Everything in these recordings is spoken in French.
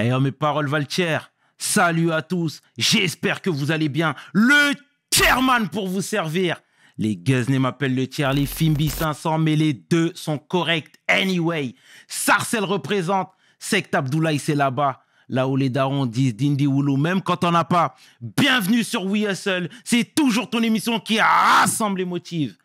Eh oh, mes paroles valent cher. Salut à tous, j'espère que vous allez bien. Le chairman pour vous servir. Les Guzney m'appellent le tiers, les Fimbi 500, mais les deux sont corrects anyway. Sarcelles représente, Sect Abdoulaye c'est là-bas. Là où les darons disent Dindi Woulou, même quand on n'a pas. Bienvenue sur We Hustle, c'est toujours ton émission qui rassemble les motifs.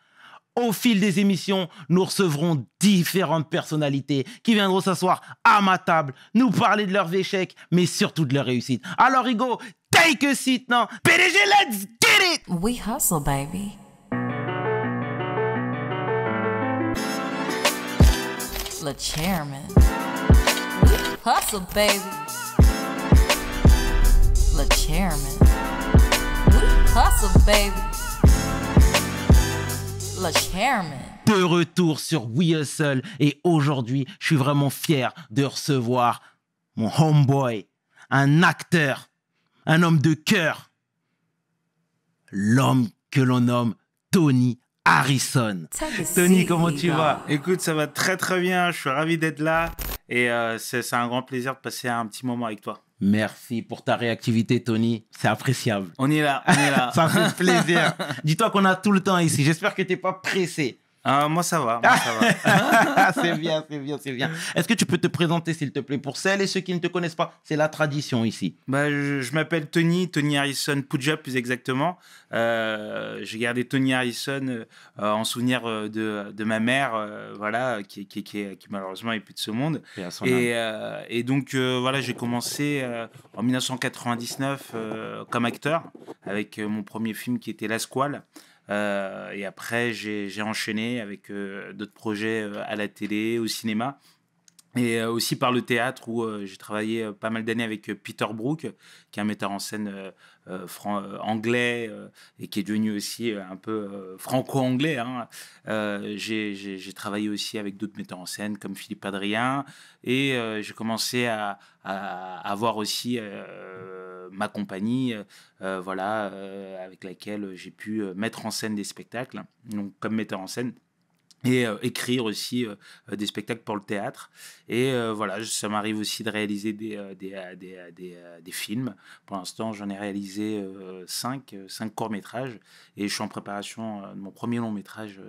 Au fil des émissions, nous recevrons différentes personnalités qui viendront s'asseoir à ma table, nous parler de leurs échecs, mais surtout de leurs réussites. Alors, Hugo, take a seat now. PDG, let's get it! We hustle, baby. Le chairman. We hustle, baby. Le chairman. We hustle, baby. Le chairman. De retour sur We Hustle et aujourd'hui, je suis vraiment fier de recevoir mon homeboy, un acteur, un homme de cœur, l'homme que l'on nomme Tony Harrison. Tony, comment tu vas? Écoute, ça va très très bien, je suis ravi d'être là et c'est un grand plaisir de passer un petit moment avec toi. Merci pour ta réactivité, Tony. C'est appréciable. On est là, on est là. Ça fait plaisir. Dis-toi qu'on a tout le temps ici. J'espère que tu n'es pas pressé. Moi, ça va. Moi, ça va. C'est bien, c'est bien, c'est bien. Est-ce que tu peux te présenter, s'il te plaît, pour celles et ceux qui ne te connaissent pas? C'est la tradition ici. Je m'appelle Tony Harrison Pooja, plus exactement. J'ai gardé Tony Harrison en souvenir de ma mère, voilà, qui malheureusement est plus de ce monde. Et donc, voilà, j'ai commencé en 1999 comme acteur avec mon premier film qui était La Squale. Et après, j'ai enchaîné avec d'autres projets à la télé, au cinéma. Et aussi par le théâtre où j'ai travaillé pas mal d'années avec Peter Brook, qui est un metteur en scène anglais et qui est devenu aussi un peu franco-anglais. Hein. J'ai travaillé aussi avec d'autres metteurs en scène comme Philippe Adrien et j'ai commencé à avoir aussi ma compagnie voilà, avec laquelle j'ai pu mettre en scène des spectacles, donc comme metteur en scène. Et écrire aussi des spectacles pour le théâtre. Et voilà, ça m'arrive aussi de réaliser des films. Pour l'instant, j'en ai réalisé 5 courts-métrages. Et je suis en préparation de mon premier long-métrage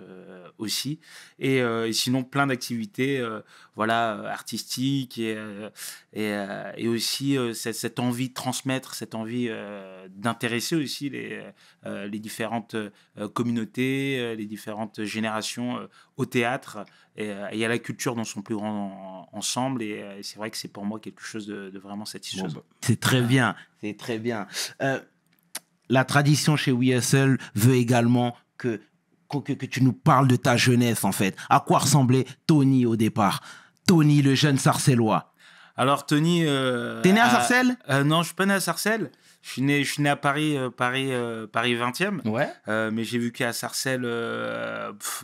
aussi. Et sinon, plein d'activités voilà, artistiques et aussi cette envie de transmettre, cette envie d'intéresser aussi les différentes communautés, les différentes générations au théâtre et à la culture dans son plus grand ensemble. Et c'est vrai que c'est pour moi quelque chose de vraiment satisfaisant. Bon, c'est très bien, c'est très bien. La tradition chez We Hustle veut également que tu nous parles de ta jeunesse, en fait. À quoi ressemblait Tony au départ? Tony, le jeune Sarcellois. Alors, Tony... T'es né à Sarcelles? Non, je suis pas né à Sarcelles. Je suis né à Paris 20e. Ouais. Mais j'ai vécu à Sarcelles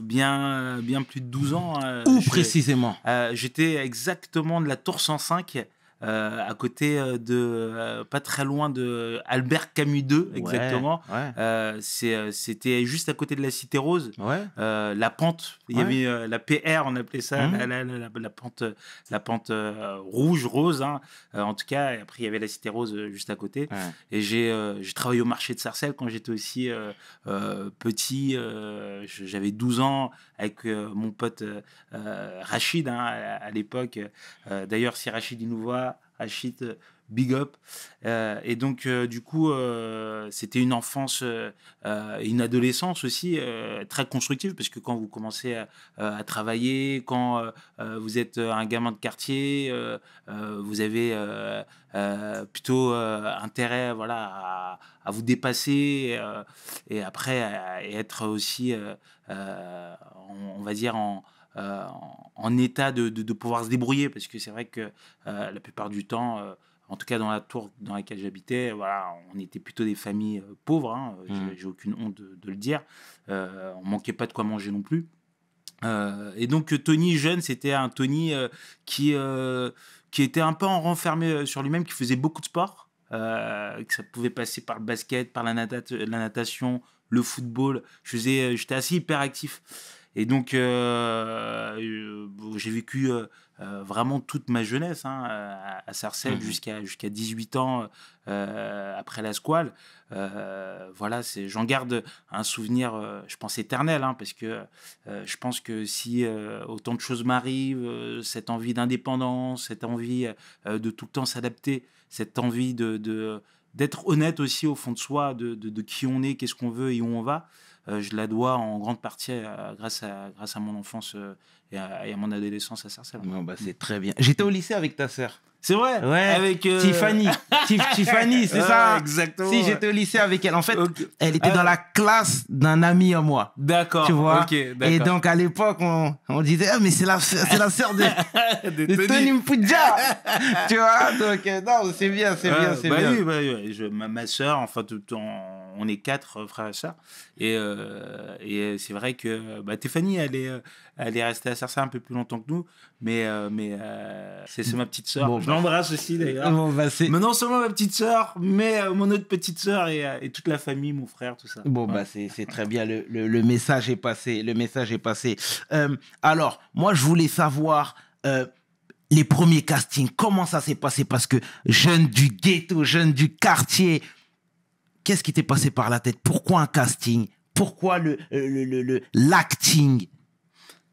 bien plus de 12 ans. Où précisément? J'étais exactement de la Tour 105. À côté de pas très loin de Albert Camus 2 exactement. Ouais. C'était juste à côté de la Cité Rose. Ouais. La pente, il y avait la PR, on appelait ça la pente rouge rose hein. En tout cas, et après il y avait la Cité Rose juste à côté. Ouais. Et j'ai travaillé au marché de Sarcelles quand j'étais aussi petit. J'avais 12 ans avec mon pote Rachid hein, à l'époque. D'ailleurs, si Rachid il nous voit, Rachid, big up. Et donc, du coup, c'était une enfance et une adolescence aussi très constructive parce que quand vous commencez à travailler, quand vous êtes un gamin de quartier, vous avez plutôt intérêt voilà, à vous dépasser et après à être aussi, on va dire, en état de pouvoir se débrouiller parce que c'est vrai que la plupart du temps en tout cas dans la tour dans laquelle j'habitais voilà, on était plutôt des familles pauvres hein, j'ai aucune honte de le dire, on manquait pas de quoi manger non plus et donc Tony jeune c'était un Tony qui était un peu renfermé sur lui-même, qui faisait beaucoup de sport, que ça pouvait passer par le basket, par la natation, le football. J'étais assez hyper actif. Et donc, j'ai vécu vraiment toute ma jeunesse à Sarcelles jusqu'à 18 ans après la squale. Voilà, j'en garde un souvenir, je pense, éternel, parce que je pense que si autant de choses m'arrivent, cette envie d'indépendance, cette envie de tout le temps s'adapter, cette envie d'être honnête aussi au fond de soi, de qui on est, qu'est-ce qu'on veut et où on va, je la dois en grande partie grâce à mon enfance et à mon adolescence à Sarcelles. Bon, bah, c'est très bien. J'étais au lycée avec ta sœur. C'est vrai. Ouais, avec Tiffany. Tiffany, c'est ça. Exactement. Si, j'étais au lycée avec elle. En fait, Ok. elle était dans la classe d'un ami à moi. D'accord. Tu vois. Ok, d'accord. Et donc, à l'époque, on disait, ah, mais c'est la sœur de Tony Mpouja. Tu vois. Donc, non, c'est bien, c'est bien, c'est bah bien. oui, ma sœur, enfin, on est 4 frères et sœurs. Et c'est vrai que Tiffany, elle est restée à Sarcelles un peu plus longtemps que nous. Mais c'est ma petite sœur. Bon, je l'embrasse aussi, d'ailleurs. Bon, bah, Mais non seulement ma petite sœur, mais mon autre petite sœur et toute la famille, mon frère, tout ça. Bon, Ouais. bah, c'est très bien. Le message est passé. Le message est passé. Alors, moi, je voulais savoir les premiers castings. Comment ça s'est passé? Parce que jeune du ghetto, jeune du quartier, qu'est-ce qui t'est passé par la tête? Pourquoi un casting? Pourquoi l'acting?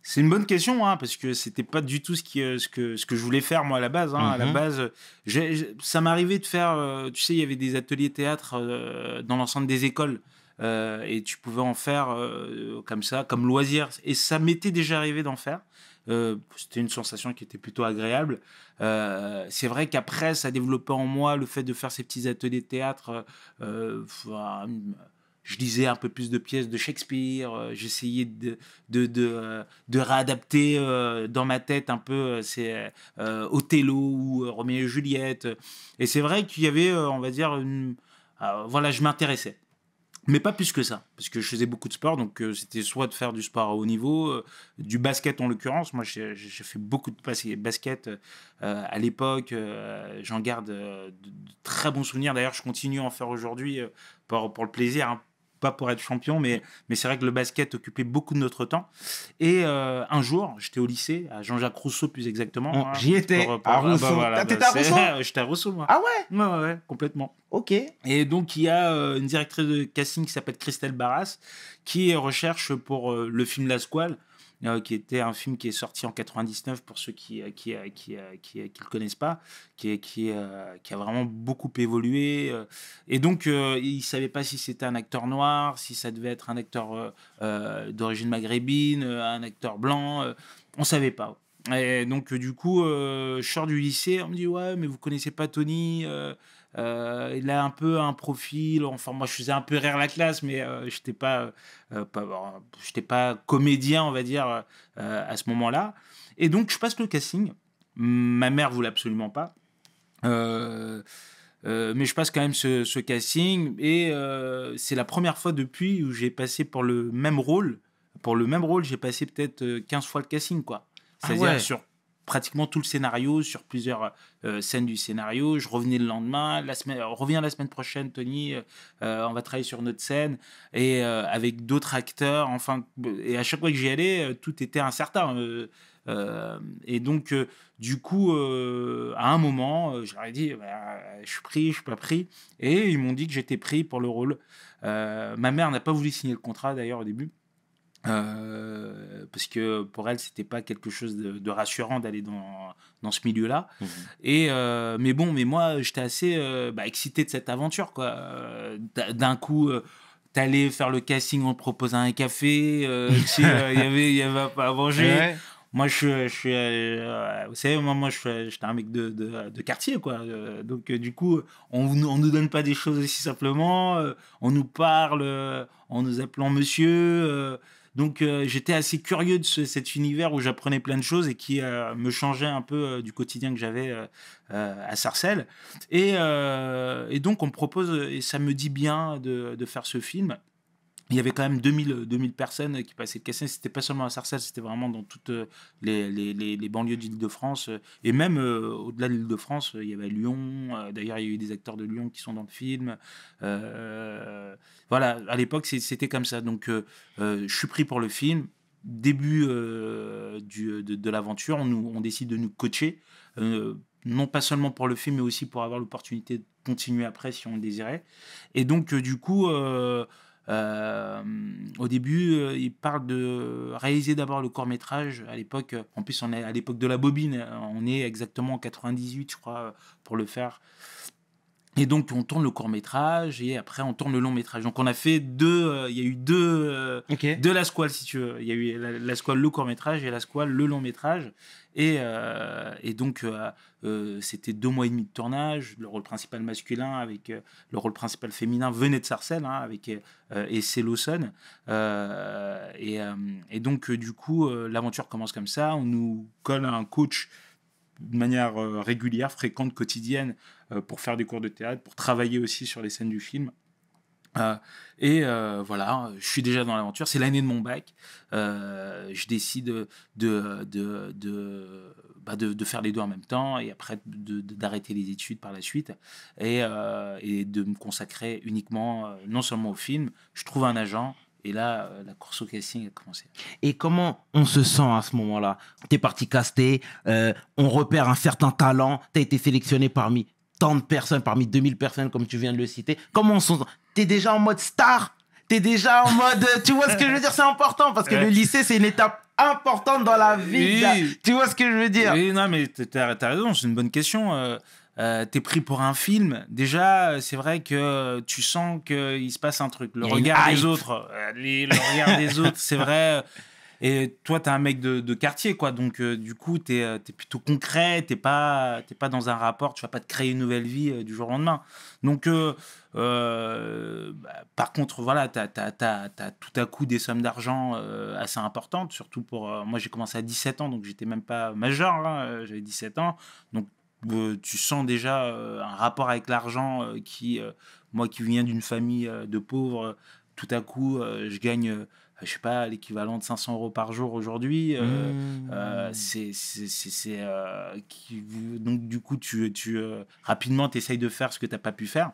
C'est une bonne question, parce que c'était pas du tout ce que je voulais faire moi à la base. À la base, ça m'arrivait de faire, tu sais, il y avait des ateliers théâtre dans l'enceinte des écoles et tu pouvais en faire comme ça, comme loisir. Et ça m'était déjà arrivé d'en faire. C'était une sensation qui était plutôt agréable. C'est vrai qu'après, ça a développé en moi le fait de faire ces petits ateliers de théâtre. Je lisais un peu plus de pièces de Shakespeare, j'essayais de réadapter dans ma tête un peu Othello ou Roméo et Juliette. Et c'est vrai qu'il y avait, on va dire, voilà, je m'intéressais. Mais pas plus que ça, parce que je faisais beaucoup de sport, donc c'était soit de faire du sport à haut niveau, du basket en l'occurrence. Moi, j'ai fait beaucoup de basket à l'époque. J'en garde de très bons souvenirs. D'ailleurs, je continue à en faire aujourd'hui pour le plaisir, pas pour être champion, mais c'est vrai que le basket occupait beaucoup de notre temps. Et un jour, j'étais au lycée, à Jean-Jacques Rousseau plus exactement. J'y étais, à Rousseau. T'étais à Rousseau? J'étais à Rousseau, moi. Ah ouais? Ouais, complètement. Ok. Et donc, il y a une directrice de casting qui s'appelle Christelle Barras, qui recherche pour le film La Squale, qui était un film qui est sorti en 99 pour ceux qui le connaissent pas, qui a vraiment beaucoup évolué. Et donc, il savait pas si c'était un acteur noir, si ça devait être un acteur d'origine maghrébine, un acteur blanc. On savait pas. Et donc, du coup, je sors du lycée, on me dit, ouais, mais vous connaissez pas Tony, il a un peu un profil, enfin moi je faisais un peu rire la classe, mais j'étais pas comédien, on va dire, à ce moment-là. Et donc je passe le casting. Ma mère voulait absolument pas, mais je passe quand même ce casting et c'est la première fois depuis où j'ai passé pour le même rôle. Pour le même rôle, j'ai passé peut-être 15 fois le casting, quoi. C'est-à-dire ouais. sur pratiquement tout le scénario, sur plusieurs scènes du scénario. Je revenais le lendemain, reviens la semaine prochaine, Tony, on va travailler sur notre scène, et avec d'autres acteurs, enfin, et à chaque fois que j'y allais, tout était incertain. Et donc, du coup, à un moment, je leur ai dit, je suis pris, je suis pas pris, et ils m'ont dit que j'étais pris pour le rôle. Ma mère n'a pas voulu signer le contrat, d'ailleurs, au début. Parce que pour elle c'était pas quelque chose de rassurant d'aller dans ce milieu-là. Et mais moi j'étais assez excité de cette aventure, quoi. D'un coup t'allais faire le casting, on te proposait un café, il y avait pas à manger. Ouais. Moi vous savez, j'étais un mec de quartier, quoi. Donc du coup on nous donne pas des choses aussi simplement, on nous parle en nous appelant monsieur. Donc j'étais assez curieux de cet univers où j'apprenais plein de choses et qui me changeait un peu du quotidien que j'avais à Sarcelles. Et donc on me propose, et ça me dit bien de faire ce film. Il y avait quand même 2000 personnes qui passaient le casting. C'était pas seulement à Sarcelles, c'était vraiment dans toutes les banlieues d'Île-de-France. Et même au-delà de l'Île-de-France, il y avait Lyon. D'ailleurs, il y a eu des acteurs de Lyon qui sont dans le film. Voilà, à l'époque, c'était comme ça. Donc, je suis pris pour le film. début de l'aventure, on décide de nous coacher, non pas seulement pour le film, mais aussi pour avoir l'opportunité de continuer après si on le désirait. Et donc, du coup, au début, il parle de réaliser d'abord le court-métrage. À l'époque, en plus, on est à l'époque de la bobine, on est exactement en 98, je crois, pour le faire. Et donc, on tourne le court-métrage et après, on tourne le long-métrage. Donc, on a fait il y a eu deux la squale, si tu veux. Il y a eu la squale, le court-métrage et la squale, le long-métrage. Et donc, c'était 2 mois et demi de tournage. Le rôle principal masculin avec le rôle principal féminin venait de Sarcelles, hein, avec Essay Lawson. Et donc, du coup, l'aventure commence comme ça. On nous colle un coach de manière régulière, fréquente, quotidienne, pour faire des cours de théâtre, pour travailler aussi sur les scènes du film. Voilà, je suis déjà dans l'aventure. C'est l'année de mon bac. Je décide de faire les deux en même temps et après d'arrêter les études par la suite et de me consacrer uniquement, non seulement au film. Je trouve un agent. Et là, la course au casting a commencé. Et comment on se sent à ce moment-là? T'es parti caster, on repère un certain talent, t'as été sélectionné parmi tant de personnes, parmi 2000 personnes, comme tu viens de le citer. Comment on se sent? T'es déjà en mode star? T'es déjà en mode... Tu vois ce que je veux dire? C'est important, parce que le lycée, c'est une étape importante dans la vie. Oui. Tu vois ce que je veux dire? Oui, non, mais t'as raison, c'est une bonne question. T'es pris pour un film. Déjà, c'est vrai que tu sens qu'il se passe un truc. Le regard des autres, le regard des autres, c'est vrai. Et toi, t'es un mec de quartier, quoi. Donc, du coup, t'es plutôt concret. T'es pas dans un rapport. Tu vas pas te créer une nouvelle vie du jour au lendemain. Donc, par contre, voilà, t'as tout à coup des sommes d'argent assez importantes. Surtout pour moi, j'ai commencé à 17 ans, donc j'étais même pas majeur. Hein, j'avais 17 ans. Donc, tu sens déjà un rapport avec l'argent moi qui viens d'une famille de pauvres, tout à coup, je gagne, je sais pas, l'équivalent de 500 € par jour aujourd'hui. Donc, du coup, rapidement, tu essayes de faire ce que tu n'as pas pu faire.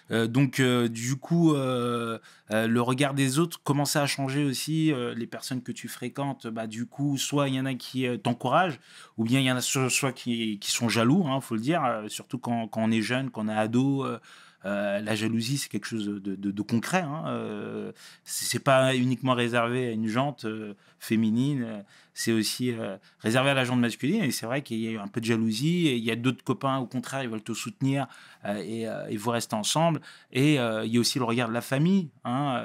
Donc, du coup, le regard des autres commençait à changer aussi. Les personnes que tu fréquentes, du coup, soit il y en a qui t'encouragent, ou bien il y en a soit qui sont jaloux, hein, faut le dire, surtout quand on est jeune, quand on est ado. La jalousie, c'est quelque chose de concret. Hein, c'est pas uniquement réservé à une jante féminine, c'est aussi réservé à la jante masculine. Et c'est vrai qu'il y a eu un peu de jalousie. Et il y a d'autres copains, au contraire, ils veulent te soutenir et vous restez ensemble. Et il y a aussi le regard de la famille. Hein,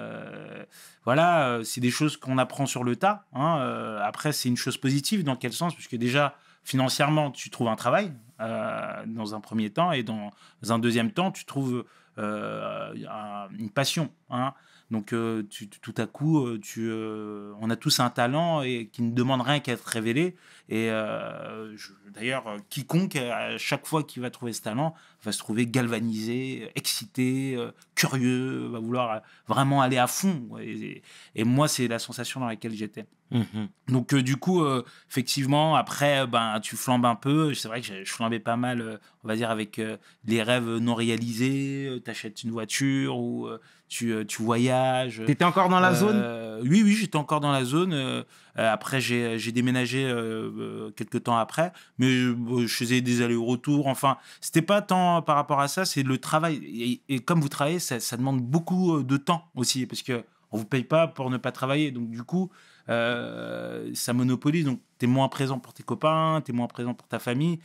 voilà, c'est des choses qu'on apprend sur le tas. Hein, après, c'est une chose positive. Dans quel sens? Parce que déjà, financièrement, tu trouves un travail dans un premier temps, et dans un deuxième temps, tu trouves une passion. Hein. Donc, tout à coup, on a tous un talent et qui ne demande rien qu'à être révélé. Et d'ailleurs, quiconque, à chaque fois qu'il va trouver ce talent, va se trouver galvanisé, excité, curieux, va vouloir vraiment aller à fond. Et moi, c'est la sensation dans laquelle j'étais. Donc, du coup, effectivement, après, tu flambes un peu. C'est vrai que je flambais pas mal, on va dire, avec les rêves non réalisés. T'achètes une voiture ou tu voyages. T'étais encore dans la zone? Oui, j'étais encore dans la zone. Après, j'ai déménagé quelques temps après, mais je faisais des allers-retours. Enfin, c'était pas tant par rapport à ça, c'est le travail. Et comme vous travaillez, ça demande beaucoup de temps aussi, parce que on vous paye pas pour ne pas travailler. Donc, du coup, ça monopolise. Donc, tu es moins présent pour tes copains, tu es moins présent pour ta famille.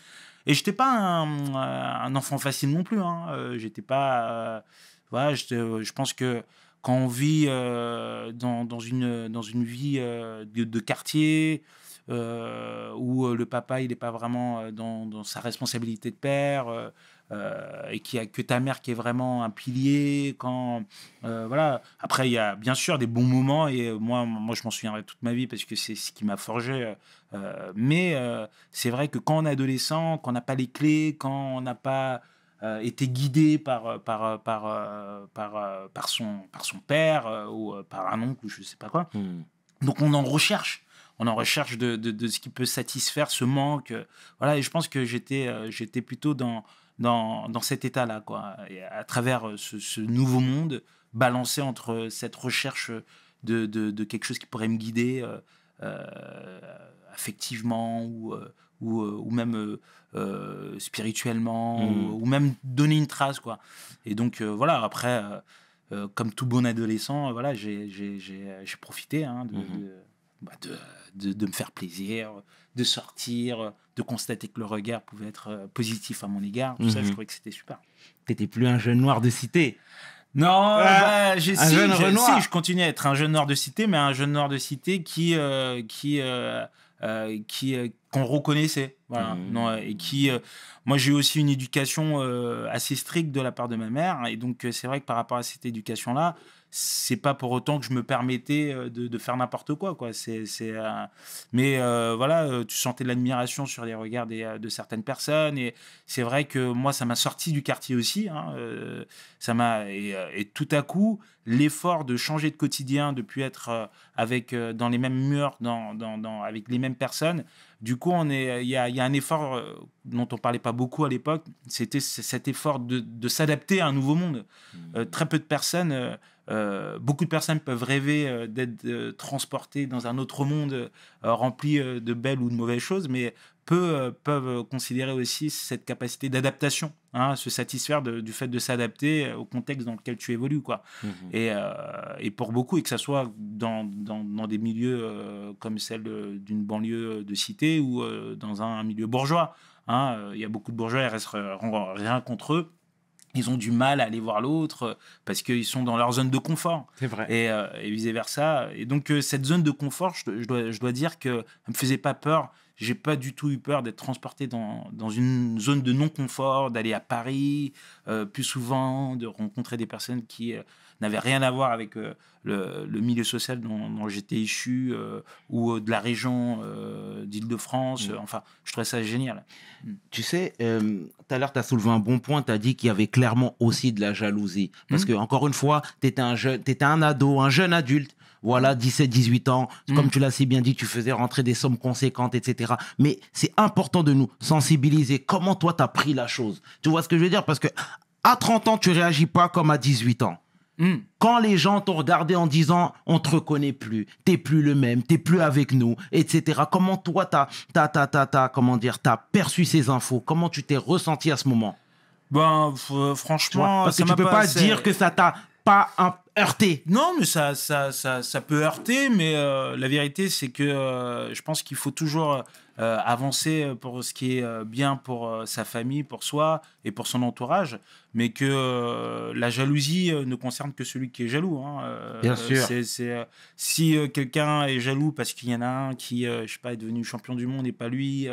Et je n'étais pas un enfant facile non plus. Hein. J'étais pas... voilà, je pense que quand on vit dans une vie de quartier, où le papa il n'est pas vraiment dans sa responsabilité de père, et qu'il n'y a que ta mère qui est vraiment un pilier, voilà. Après, il y a bien sûr des bons moments, et moi je m'en souviendrai toute ma vie parce que c'est ce qui m'a forgé, mais c'est vrai que quand on est adolescent, quand on n'a pas les clés, quand on n'a pas été guidé par son père, ou par un oncle ou je sais pas quoi. Donc on en recherche. On en recherche de ce qui peut satisfaire ce manque. Voilà, et je pense que j'étais plutôt dans cet état-là, quoi. Et à travers ce nouveau monde, balancé entre cette recherche de quelque chose qui pourrait me guider affectivement ou même spirituellement ou même donner une trace, quoi. Et donc, voilà, après, comme tout bon adolescent, voilà, j'ai profité de me faire plaisir, de sortir, de constater que le regard pouvait être positif à mon égard. Tout ça, je trouvais que c'était super. T'étais plus un jeune noir de cité. Non, je continue à être un jeune noir de cité, mais un jeune noir de cité qu'on reconnaissait, voilà. Non, et qui, moi j'ai eu aussi une éducation assez stricte de la part de ma mère, et donc c'est vrai que par rapport à cette éducation-là, c'est pas pour autant que je me permettais de faire n'importe quoi, quoi. Mais voilà, tu sentais de l'admiration sur les regards de certaines personnes, et c'est vrai que moi ça m'a sorti du quartier aussi, hein, et tout à coup l'effort de changer de quotidien, de plus être dans les mêmes murs, avec les mêmes personnes. Du coup, il y a un effort dont on parlait pas beaucoup à l'époque. C'était cet effort de s'adapter à un nouveau monde. Très peu de personnes, beaucoup de personnes peuvent rêver d'être transportées dans un autre monde rempli de belles ou de mauvaises choses, mais peu peuvent considérer aussi cette capacité d'adaptation, hein, se satisfaire du fait de s'adapter au contexte dans lequel tu évolues, quoi. Et pour beaucoup, et que ça soit dans des milieux comme celle d'une banlieue de cité ou dans un milieu bourgeois, hein, il y a beaucoup de bourgeois, ils restent rien contre eux. Ils ont du mal à aller voir l'autre parce qu'ils sont dans leur zone de confort. C'est vrai. Et vice-versa. Et donc, cette zone de confort, je dois dire qu'elle ne me faisait pas peur. J'ai pas du tout eu peur d'être transporté dans une zone de non-confort, d'aller à Paris plus souvent, de rencontrer des personnes qui n'avaient rien à voir avec le milieu social dont j'étais issu ou de la région d'Île-de-France. Enfin, je trouvais ça génial. Tu sais, tout à l'heure, tu as soulevé un bon point. Tu as dit qu'il y avait clairement aussi de la jalousie. Parce que, encore une fois, tu étais un ado, un jeune adulte. Voilà, 17, 18 ans. Comme tu l'as si bien dit, tu faisais rentrer des sommes conséquentes, etc. Mais c'est important de nous sensibiliser. Comment toi, tu as pris la chose? Tu vois ce que je veux dire? Parce que à 30 ans, tu réagis pas comme à 18 ans. Quand les gens t'ont regardé en disant on te reconnaît plus, t'es plus le même, t'es plus avec nous, etc. Comment toi t'as perçu ces infos? Comment tu t'es ressenti à ce moment? Ben, franchement, parce que tu peux pas dire que ça t'a pas heurté. Non, mais ça peut heurter, mais la vérité, c'est que je pense qu'il faut toujours avancer pour ce qui est bien pour sa famille, pour soi et pour son entourage, mais que la jalousie ne concerne que celui qui est jaloux, hein. Bien sûr. Si quelqu'un est jaloux parce qu'il y en a un qui, je sais pas, est devenu champion du monde et pas lui,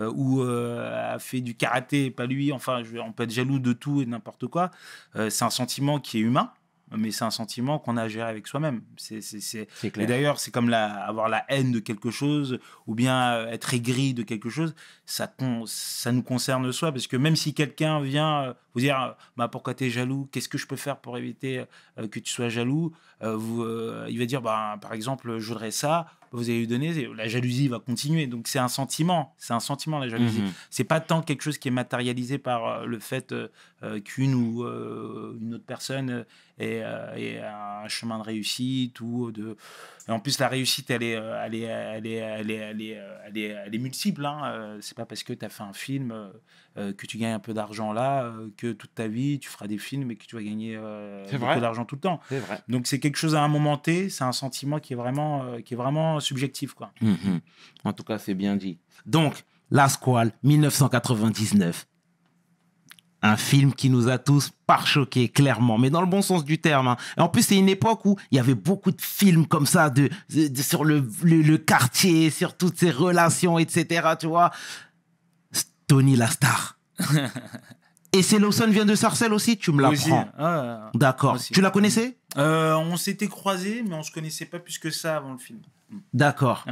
ou a fait du karaté et pas lui, enfin, on peut être jaloux de tout et de n'importe quoi. C'est un sentiment qui est humain. Mais c'est un sentiment qu'on a à gérer avec soi-même. C'est clair. Et d'ailleurs, c'est comme avoir la haine de quelque chose ou bien être aigri de quelque chose. Ça nous concerne soi, parce que même si quelqu'un vient vous dire bah, pourquoi tu es jaloux, qu'est-ce que je peux faire pour éviter que tu sois jaloux, il va dire bah, par exemple, je voudrais ça, vous allez lui donner, la jalousie va continuer. Donc c'est un sentiment, la jalousie. C'est pas tant quelque chose qui est matérialisé par le fait qu'une ou une autre personne ait un chemin de réussite et en plus la réussite elle est multiple, hein. C'est pas parce que tu as fait un film que tu gagnes un peu d'argent là que toute ta vie tu feras des films et que tu vas gagner beaucoup d'argent tout le temps. C'est vrai. Donc c'est quelque chose à un moment T, c'est un sentiment qui est vraiment subjectif, quoi. En tout cas, c'est bien dit. Donc, La Squale, 1999. Un film qui nous a tous pare-choqués, clairement, mais dans le bon sens du terme, hein. Et en plus, c'est une époque où il y avait beaucoup de films comme ça sur le quartier, sur toutes ces relations, etc. Tu vois, Tony la star. Et c'est Lawson vient de Sarcelles aussi, tu me l'apprends. D'accord. Tu la connaissais? On s'était croisés, mais on se connaissait pas plus que ça avant le film. D'accord.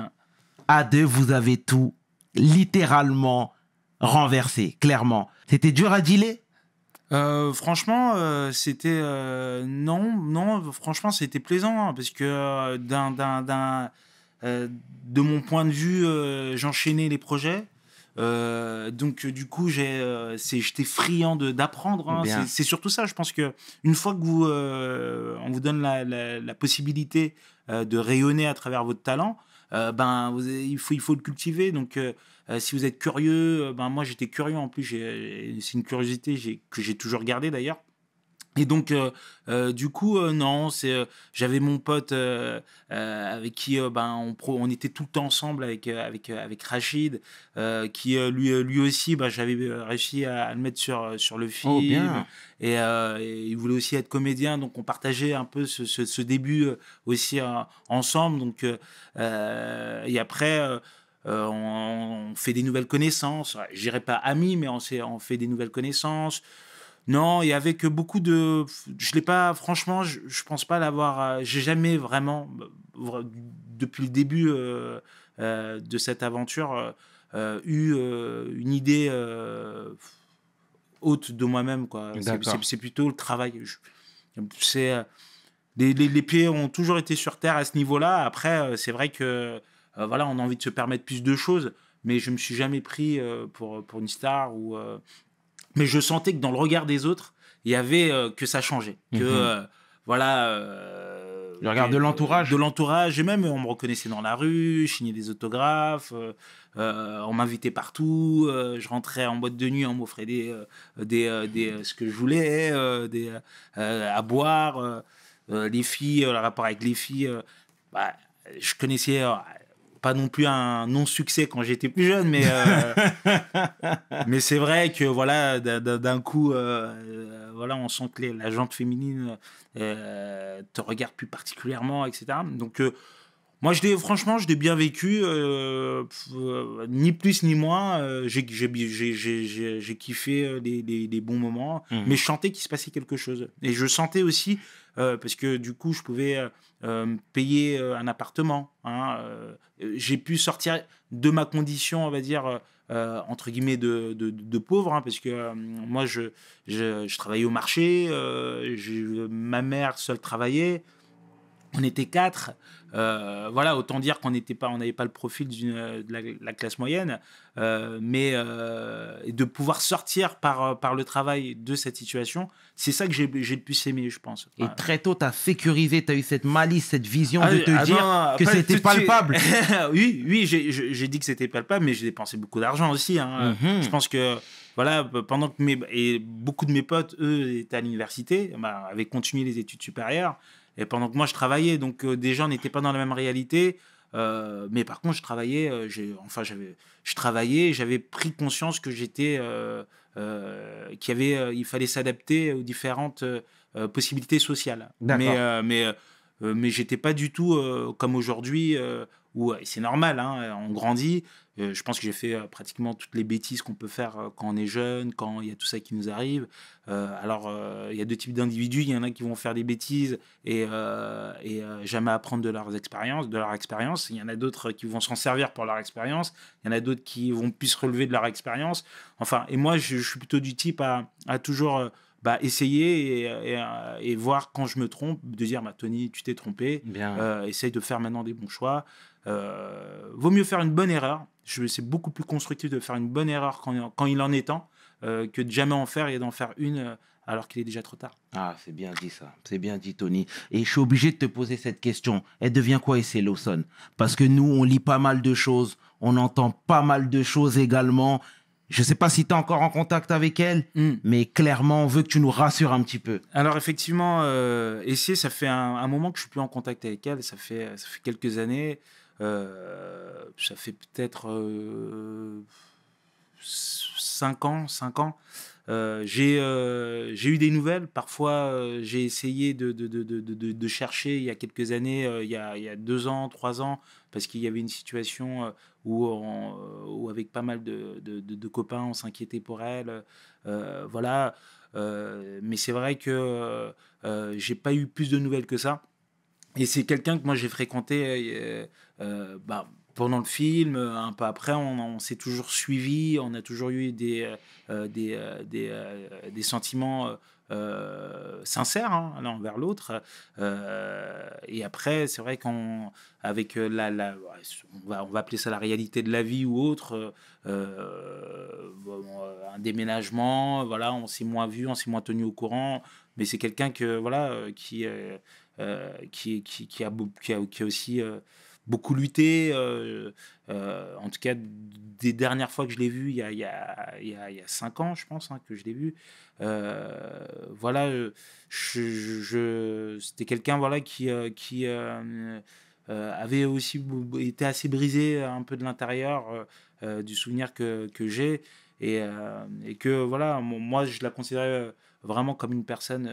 À deux, vous avez tout littéralement renversé, clairement. C'était dur à dealer? Franchement, c'était non. Franchement, c'était plaisant, hein, parce que de mon point de vue, j'enchaînais les projets. Donc du coup, j'étais friand d'apprendre. Hein. Bien. C'est surtout ça. Je pense que une fois que on vous donne la possibilité de rayonner à travers votre talent, il faut le cultiver. Donc si vous êtes curieux, moi j'étais curieux en plus. C'est une curiosité que j'ai toujours gardée d'ailleurs. Et donc, du coup, non, j'avais mon pote avec qui on était tout le temps ensemble avec Rachid, qui lui aussi, j'avais réussi à le mettre sur le film. Oh, bien. Et il voulait aussi être comédien, donc on partageait un peu ce début aussi ensemble. Donc, et après. On fait des nouvelles connaissances. Je dirais pas amis, mais on fait des nouvelles connaissances. Non, et avec beaucoup de. Je l'ai pas, franchement, je pense pas l'avoir. J'ai jamais vraiment, depuis le début de cette aventure, eu une idée haute de moi-même, quoi. D'accord. C'est plutôt le travail. C'est. Les pieds ont toujours été sur terre à ce niveau-là. Après, c'est vrai que voilà, on a envie de se permettre plus de choses, mais je me suis jamais pris pour une star ou. Mais je sentais que dans le regard des autres, il y avait que ça changeait. Que, voilà. Le regard de l'entourage. De l'entourage. Et même, on me reconnaissait dans la rue, je signais des autographes, on m'invitait partout, je rentrais en boîte de nuit, on m'offrait ce que je voulais, à boire. Les filles, le rapport avec les filles, je connaissais. Pas non plus un non-succès quand j'étais plus jeune, mais c'est vrai que voilà, d'un coup, voilà, on sent que la jante féminine te regarde plus particulièrement, etc. Donc, moi, franchement, je l'ai bien vécu, ni plus ni moins. J'ai kiffé les bons moments, mais je sentais qu'il se passait quelque chose. Et je sentais aussi, parce que du coup, je pouvais payer un appartement. Hein, j'ai pu sortir de ma condition, on va dire, entre guillemets, de pauvre, hein, parce que moi, je travaillais au marché, ma mère seule travaillait. On était 4, voilà, autant dire qu'on n'avait pas le profil de la classe moyenne, mais de pouvoir sortir par le travail de cette situation, c'est ça que j'ai le plus aimé, je pense. Et très tôt, tu as sécurisé, tu as eu cette malice, cette vision de te dire non, que c'était palpable. Oui, j'ai dit que c'était palpable, mais j'ai dépensé beaucoup d'argent aussi. Hein. Je pense que voilà, pendant que beaucoup de mes potes, eux, étaient à l'université, avaient continué les études supérieures. Et pendant que moi, je travaillais, donc déjà, on n'était pas dans la même réalité. Mais par contre, je travaillais, j'avais pris conscience que il fallait s'adapter aux différentes possibilités sociales. Mais j'étais pas du tout comme aujourd'hui, où c'est normal, hein, on grandit. Je pense que j'ai fait pratiquement toutes les bêtises qu'on peut faire quand on est jeune, quand il y a tout ça qui nous arrive. Alors, il y a deux types d'individus. Il y en a qui vont faire des bêtises et jamais apprendre de leur expérience. Il y en a d'autres qui vont s'en servir pour leur expérience. Il y en a d'autres qui vont plus se relever de leur expérience. Enfin, et moi, je suis plutôt du type à toujours essayer et voir quand je me trompe, de dire Tony, tu t'es trompé. Essaye de faire maintenant des bons choix. Vaut mieux faire une bonne erreur. C'est beaucoup plus constructif de faire une bonne erreur quand il en est temps que de jamais en faire et d'en faire une alors qu'il est déjà trop tard. Ah, c'est bien dit ça. C'est bien dit, Tony. Et je suis obligé de te poser cette question. Elle devient quoi, Essay Lawson? Parce que nous, on lit pas mal de choses. On entend pas mal de choses également. Je ne sais pas si tu es encore en contact avec elle, mais clairement, on veut que tu nous rassures un petit peu. Alors, effectivement, Essay, ça fait un moment que je ne suis plus en contact avec elle. Ça fait quelques années. Ça fait peut-être 5 ans. J'ai eu des nouvelles. Parfois, j'ai essayé de chercher il y a quelques années, il y a 2 ans, 3 ans, parce qu'il y avait une situation où avec pas mal de copains, on s'inquiétait pour elle. Voilà. Mais c'est vrai que j'ai pas eu plus de nouvelles que ça. Et c'est quelqu'un que moi j'ai fréquenté pendant le film, un peu après, on s'est toujours suivi, on a toujours eu des sentiments sincères, hein, l'un envers l'autre. Et après, c'est vrai qu'avec on va appeler ça la réalité de la vie ou autre, un déménagement, voilà, on s'est moins vu, on s'est moins tenu au courant, mais c'est quelqu'un que voilà qui a aussi beaucoup lutté. En tout cas, des dernières fois que je l'ai vu, il y a 5 ans, je pense, hein, que je l'ai vu. Voilà, c'était quelqu'un voilà, qui avait aussi été assez brisé un peu de l'intérieur du souvenir que j'ai. Et que voilà, moi, je la considérais vraiment comme une personne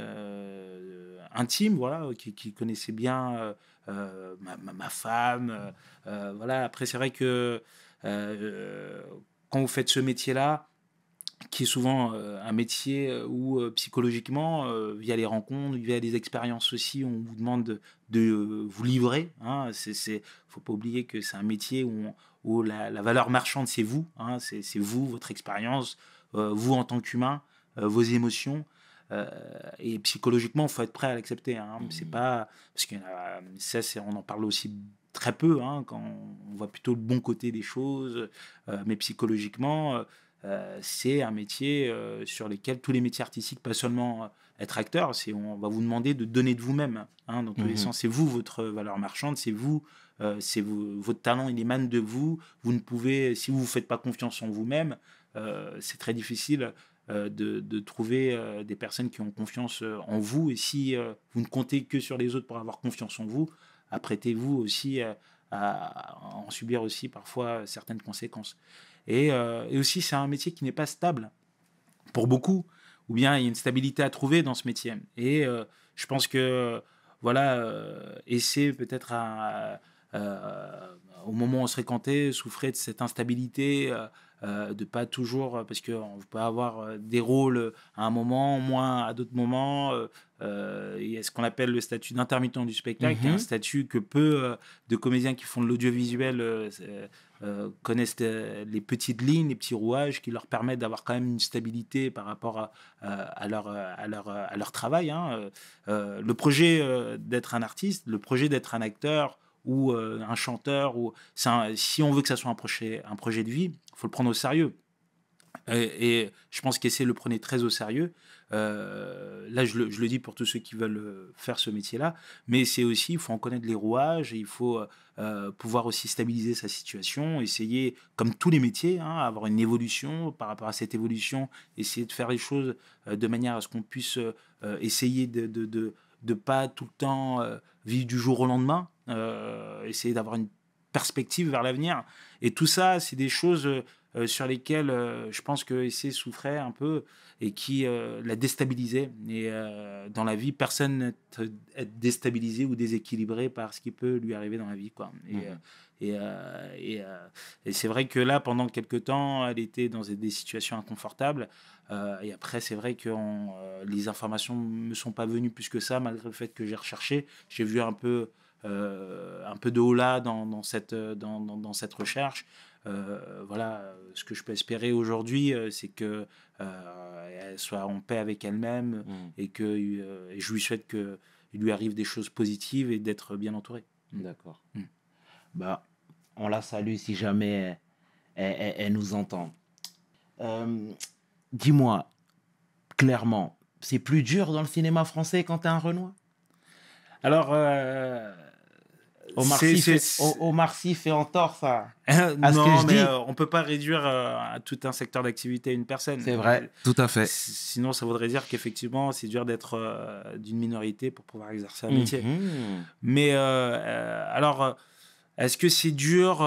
intime, voilà, qui connaissait bien ma femme. Voilà. Après, c'est vrai que quand vous faites ce métier-là, qui est souvent un métier où psychologiquement, via les rencontres, via les expériences aussi, on vous demande de vous livrer. Hein. Faut pas oublier que c'est un métier où la valeur marchande, c'est vous. Hein. C'est vous, votre expérience, vous en tant qu'humain, vos émotions. Et psychologiquement, il faut être prêt à l'accepter. Hein. C'est pas parce que on en parle aussi très peu, hein, quand on voit plutôt le bon côté des choses, mais psychologiquement, c'est un métier sur lequel tous les métiers artistiques, pas seulement être acteur, on va vous demander de donner de vous-même, hein, dans tous les sens. C'est vous votre valeur marchande, c'est vous, votre talent, il émane de vous. Vous ne pouvez, si vous ne faites pas confiance en vous-même, c'est très difficile de trouver des personnes qui ont confiance en vous. Et si vous ne comptez que sur les autres pour avoir confiance en vous, apprêtez-vous aussi à en subir aussi parfois certaines conséquences. Et aussi, c'est un métier qui n'est pas stable pour beaucoup, ou bien il y a une stabilité à trouver dans ce métier. Et je pense que, voilà, essayer peut-être au moment où on se fréquentait, souffrait de cette instabilité, de pas toujours, parce qu'on peut avoir des rôles à un moment, moins à d'autres moments. Il y a ce qu'on appelle le statut d'intermittent du spectacle, qui est un statut que peu de comédiens qui font de l'audiovisuel connaissent les petites lignes, les petits rouages qui leur permettent d'avoir quand même une stabilité par rapport à leur travail. Hein. Le projet d'être un artiste, le projet d'être un acteur ou un chanteur, si on veut que ça soit un projet de vie, il faut le prendre au sérieux. Et je pense qu'essayer de le prendre très au sérieux. Là, je le dis pour tous ceux qui veulent faire ce métier-là, mais c'est aussi, il faut en connaître les rouages, et il faut pouvoir aussi stabiliser sa situation, essayer, comme tous les métiers, hein, avoir une évolution. Par rapport à cette évolution, essayer de faire les choses de manière à ce qu'on puisse essayer de pas tout le temps vivre du jour au lendemain, essayer d'avoir une perspective vers l'avenir. Et tout ça, c'est des choses sur lesquelles je pense que Essay souffrait un peu et qui l'a déstabilisé. Et dans la vie, personne n'est déstabilisé ou déséquilibré par ce qui peut lui arriver dans la vie, quoi. Et c'est vrai que là, pendant quelques temps, elle était dans des situations inconfortables. Et après, c'est vrai que les informations ne me sont pas venues plus que ça, malgré le fait que j'ai recherché. J'ai vu un peu de haut là dans cette recherche. Voilà, ce que je peux espérer aujourd'hui, c'est que elle soit en paix avec elle-même et je lui souhaite qu'il lui arrive des choses positives et d'être bien entouré. D'accord. Bah, on la salue si jamais elle nous entend. Dis-moi, clairement, c'est plus dur dans le cinéma français quand t'es un Renoir? Alors, Omar Sy fait entorse à non, ce que je mais dis. on peut pas réduire à tout un secteur d'activité à une personne. C'est vrai, tout à fait. Sinon, ça voudrait dire qu'effectivement, c'est dur d'être d'une minorité pour pouvoir exercer un métier. Mais alors, est-ce que c'est dur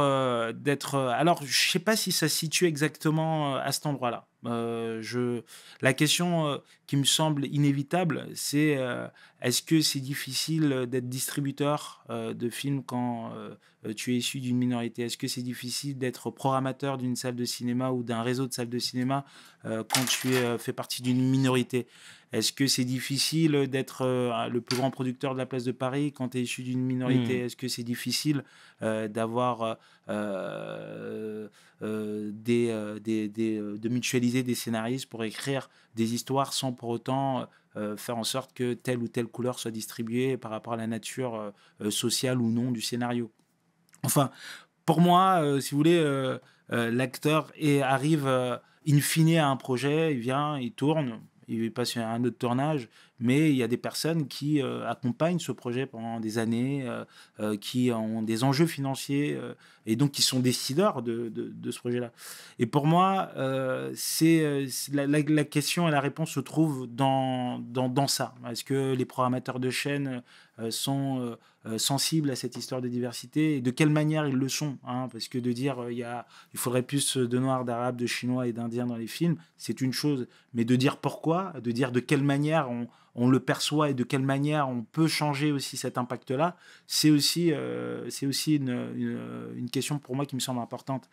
d'être... Alors, je sais pas si ça se situe exactement à cet endroit-là. La question qui me semble inévitable, c'est est-ce que c'est difficile d'être distributeur de films quand tu es issu d'une minorité? Est-ce que c'est difficile d'être programmateur d'une salle de cinéma ou d'un réseau de salles de cinéma quand tu fais partie d'une minorité? Est-ce que c'est difficile d'être le plus grand producteur de la place de Paris quand tu es issu d'une minorité? Est-ce que c'est difficile d'avoir de mutualiser des scénaristes pour écrire des histoires sans pour autant faire en sorte que telle ou telle couleur soit distribuée par rapport à la nature sociale ou non du scénario? Enfin, pour moi, si vous voulez, l'acteur arrive in fine à un projet, il vient, il tourne, il passe à un autre tournage, mais il y a des personnes qui accompagnent ce projet pendant des années, qui ont des enjeux financiers et donc qui sont décideurs de ce projet-là. Et pour moi, la question et la réponse se trouvent dans ça. Est-ce que les programmateurs de chaîne sont sensibles à cette histoire de diversité et de quelle manière ils le sont, hein, parce que de dire il faudrait plus de Noirs, d'Arabes, de Chinois et d'Indiens dans les films, c'est une chose, mais de dire pourquoi, de dire de quelle manière on le perçoit et de quelle manière on peut changer aussi cet impact-là, c'est aussi une question pour moi qui me semble importante.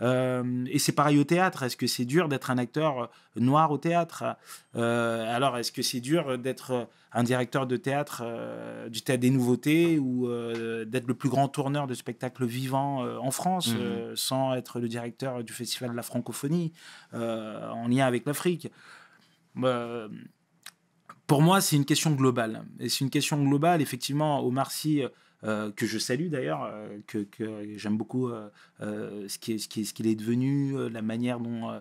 Et c'est pareil au théâtre. Est-ce que c'est dur d'être un acteur noir au théâtre? Alors, est-ce que c'est dur d'être un directeur de théâtre, du théâtre des nouveautés, ou d'être le plus grand tourneur de spectacles vivants en France, sans être le directeur du Festival de la francophonie, en lien avec l'Afrique? Pour moi, c'est une question globale. Et c'est une question globale, effectivement. Omar Sy, que je salue d'ailleurs, que j'aime beaucoup ce qu'il est devenu, la manière dont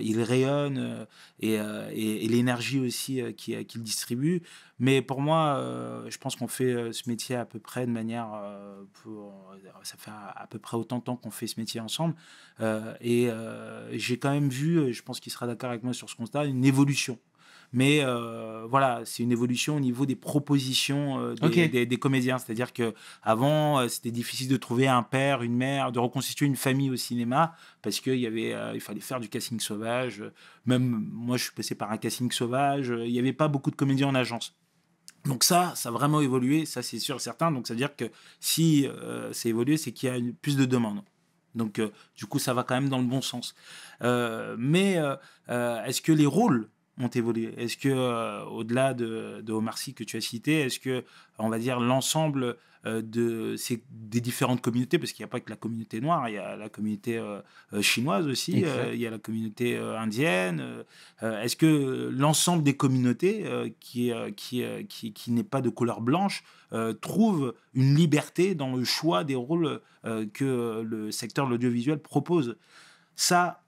il rayonne et l'énergie aussi qu'il distribue. Mais pour moi, je pense qu'on fait ce métier à peu près de manière... ça fait à peu près autant de temps qu'on fait ce métier ensemble. Et j'ai quand même vu, et je pense qu'il sera d'accord avec moi sur ce constat, une évolution. Mais voilà, c'est une évolution au niveau des propositions des comédiens. C'est-à-dire qu'avant, c'était difficile de trouver un père, une mère, de reconstituer une famille au cinéma parce qu'il fallait faire du casting sauvage. Même moi, je suis passé par un casting sauvage. Il n'y avait pas beaucoup de comédiens en agence. Donc ça a vraiment évolué, ça c'est sûr et certain. Donc ça veut dire que si ça a évolué, c'est qu'il y a plus de demandes. Donc du coup, ça va quand même dans le bon sens. Mais est-ce que les rôles ont évolué? Est-ce que, au-delà de Omar Sy que tu as cité, est-ce que, on va dire, l'ensemble des différentes communautés, parce qu'il n'y a pas que la communauté noire, il y a la communauté chinoise aussi, il y a la communauté indienne, est-ce que l'ensemble des communautés qui n'est pas de couleur blanche trouve une liberté dans le choix des rôles que le secteur de l'audiovisuel propose? Ça,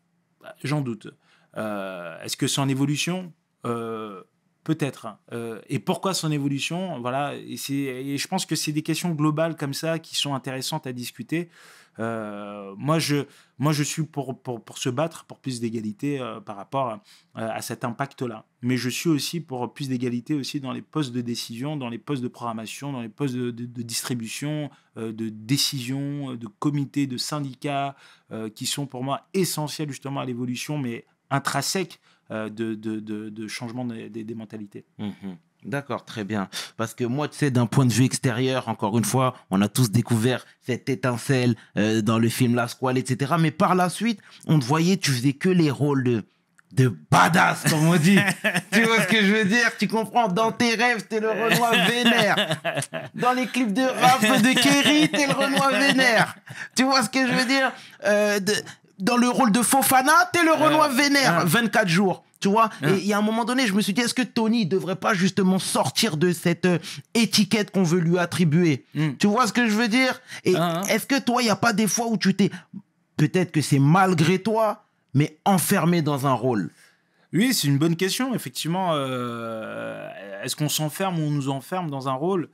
j'en doute. Est-ce que c'est en évolution? Peut-être. Et pourquoi son évolution? Voilà. Et je pense que c'est des questions globales comme ça qui sont intéressantes à discuter. Moi, je suis pour se battre pour plus d'égalité par rapport à cet impact-là. Mais je suis aussi pour plus d'égalité aussi dans les postes de décision, dans les postes de programmation, dans les postes de distribution, de décision, de comités, de syndicats, qui sont pour moi essentiels justement à l'évolution, mais intrinsèque de changement des mentalités. D'accord, très bien. Parce que moi, tu sais, d'un point de vue extérieur, encore une fois, on a tous découvert cette étincelle dans le film La Squale, etc. Mais par la suite, on te voyait, tu faisais que les rôles de badass, comme on dit. Tu vois ce que je veux dire? Tu comprends? Dans tes rêves, t'es le Renoir vénère. Dans les clips de rap de Kerry, t'es le Renoir vénère. Tu vois ce que je veux dire? Dans le rôle de Fofana, t'es le Renoir vénère. 24 jours. Tu vois, et il y a un moment donné, je me suis dit, est-ce que Tony ne devrait pas justement sortir de cette étiquette qu'on veut lui attribuer? Tu vois ce que je veux dire? Et est-ce que toi, il n'y a pas des fois où tu t'es... Peut-être que c'est malgré toi, mais enfermé dans un rôle? Oui, c'est une bonne question. Effectivement, est-ce qu'on s'enferme ou on nous enferme dans un rôle?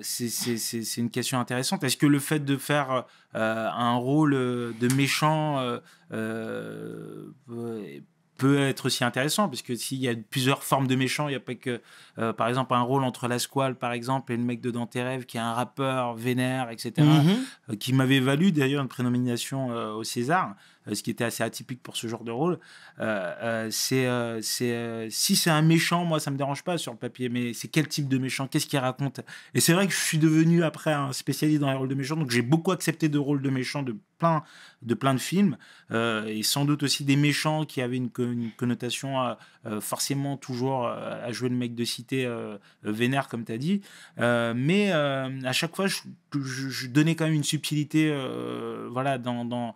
C'est une question intéressante. Est-ce que le fait de faire un rôle de méchant peut être aussi intéressant, parce que s'il y a plusieurs formes de méchants, il n'y a pas que, par exemple, un rôle entre La Squale, par exemple, et le mec de Dans tes rêves, qui est un rappeur vénère, etc., qui m'avait valu d'ailleurs une prénomination au César. ce qui était assez atypique pour ce genre de rôle. Si c'est un méchant, moi, ça me dérange pas sur le papier, mais c'est quel type de méchant, qu'est-ce qu'il raconte? Et c'est vrai que je suis devenu après un spécialiste dans les rôles de méchants, donc j'ai beaucoup accepté de rôles de méchants de plein de films, et sans doute aussi des méchants qui avaient une connotation forcément toujours à jouer le mec de cité vénère, comme tu as dit. Mais à chaque fois, je donnais quand même une subtilité voilà, dans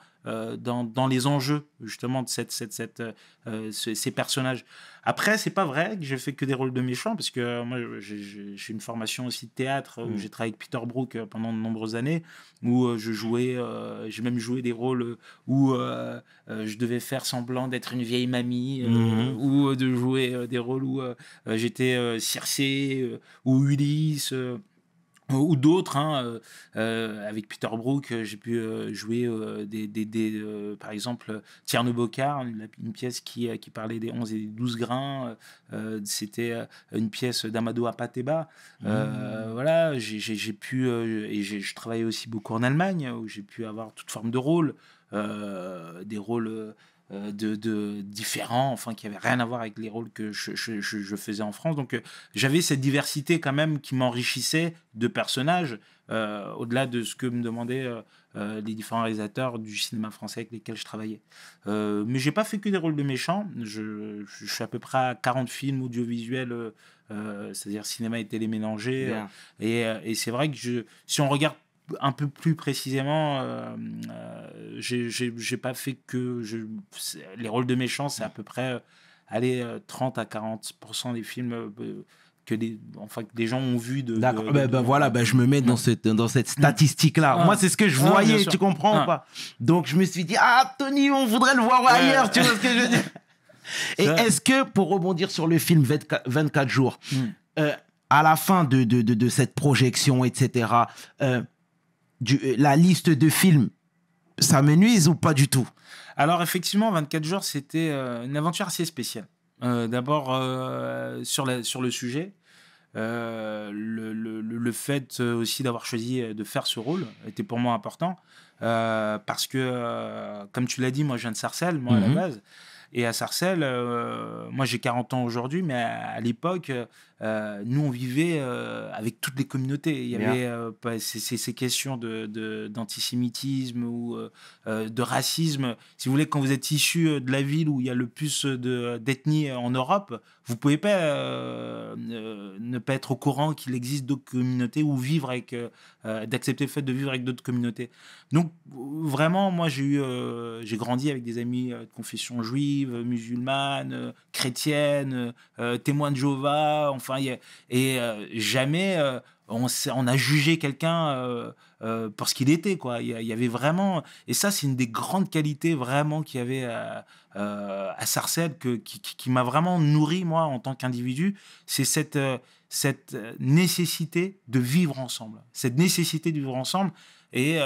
les enjeux, justement, de ces personnages. Après, c'est pas vrai que j'ai fait que des rôles de méchants, parce que moi, j'ai une formation aussi de théâtre, où j'ai travaillé avec Peter Brook pendant de nombreuses années, où j'ai même joué des rôles où je devais faire semblant d'être une vieille mamie, ou de jouer des rôles où j'étais Circé, ou Ulysse, ou d'autres, hein, avec Peter Brook, j'ai pu jouer par exemple Tchernobokar, une pièce qui parlait des 11 et des 12 grains. C'était une pièce d'Amadou Apateba. Voilà, j'ai pu, et je travaillais aussi beaucoup en Allemagne, où j'ai pu avoir toute forme de rôle, des rôles de différents, enfin, qui n'avaient rien à voir avec les rôles que je faisais en France. Donc, j'avais cette diversité quand même qui m'enrichissait de personnages, au-delà de ce que me demandaient les différents réalisateurs du cinéma français avec lesquels je travaillais. Mais j'ai pas fait que des rôles de méchants. Je suis à peu près à 40 films audiovisuels, c'est-à-dire cinéma et télé mélangés. Et c'est vrai que si on regarde un peu plus précisément, j'ai pas fait que les rôles de méchants, c'est à peu près 30 à 40% des films que des gens ont vu D'accord. Voilà, je me mets dans cette statistique-là. Moi, c'est ce que je voyais, tu comprends ou pas? Donc, je me suis dit, Tony, on voudrait le voir ailleurs, tu vois ce que je veux dire? Et est-ce que, pour rebondir sur le film 24 jours, à la fin de cette projection, etc., la liste de films, ça me nuise ou pas du tout? Alors, effectivement, 24 jours, c'était une aventure assez spéciale. D'abord, sur le sujet, le fait aussi d'avoir choisi de faire ce rôle était pour moi important, parce que, comme tu l'as dit, moi, je viens de Sarcelles, moi, à la base. Et à Sarcelles, moi, j'ai 40 ans aujourd'hui, mais à l'époque, nous, on vivait avec toutes les communautés. Il y avait ces questions d'antisémitisme ou de racisme. Si vous voulez, quand vous êtes issu de la ville où il y a le plus d'ethnies en Europe, vous ne pouvez pas ne pas être au courant qu'il existe d'autres communautés ou vivre d'accepter le fait de vivre avec d'autres communautés. Donc, vraiment, moi, j'ai grandi avec des amis de confession juive, musulmane, chrétienne, témoins de Jéhovah, enfin, jamais on a jugé quelqu'un pour ce qu'il était, quoi. Il y avait vraiment, et ça, c'est une des grandes qualités vraiment qu'il y avait à Sarcelles, qui m'a vraiment nourri, moi, en tant qu'individu. C'est cette nécessité de vivre ensemble. Cette nécessité de vivre ensemble. Et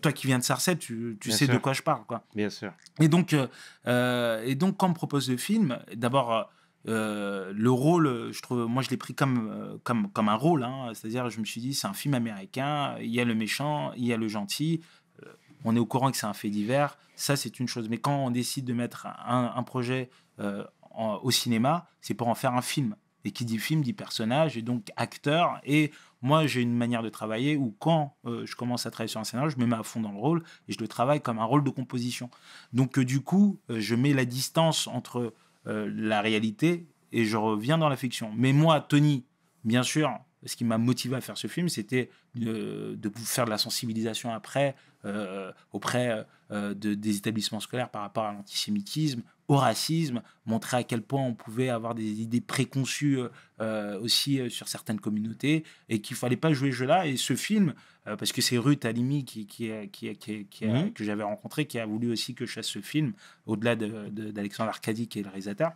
toi qui viens de Sarcelles, tu sais de quoi je parle, quoi. Bien sûr. Et donc, quand on me propose le film, d'abord, le rôle, je trouve, moi je l'ai pris comme un rôle, hein, c'est-à-dire, je me suis dit, c'est un film américain, il y a le méchant, il y a le gentil, on est au courant que c'est un fait divers, ça c'est une chose. Mais quand on décide de mettre un projet au cinéma, c'est pour en faire un film. Et qui dit film dit personnage, et donc acteur. Et moi, j'ai une manière de travailler où quand je commence à travailler sur un scénario, je me mets à fond dans le rôle et je le travaille comme un rôle de composition. Donc, du coup, je mets la distance entre la réalité et je reviens dans la fiction. Mais moi, Tony, bien sûr, ce qui m'a motivé à faire ce film, c'était de faire de la sensibilisation après auprès des établissements scolaires par rapport à l'antisémitisme, au racisme, montrer à quel point on pouvait avoir des idées préconçues aussi sur certaines communautés, et qu'il ne fallait pas jouer ce jeu-là. Et ce film, parce que c'est Ruth Halimi que j'avais rencontré, qui a voulu aussi que je fasse ce film, au-delà d'Alexandre Arcadi, qui est le réalisateur.